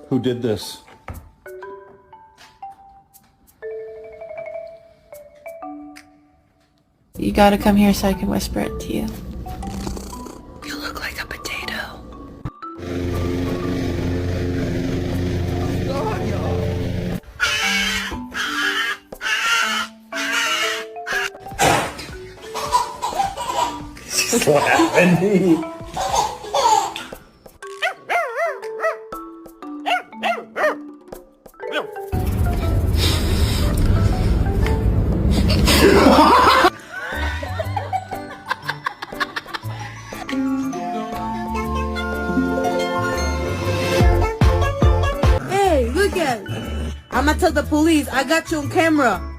Who did this? You gotta come here so I can whisper it to you. You look like a potato. Slapping. Hey, look at it. I'ma tell the police. I got you on camera.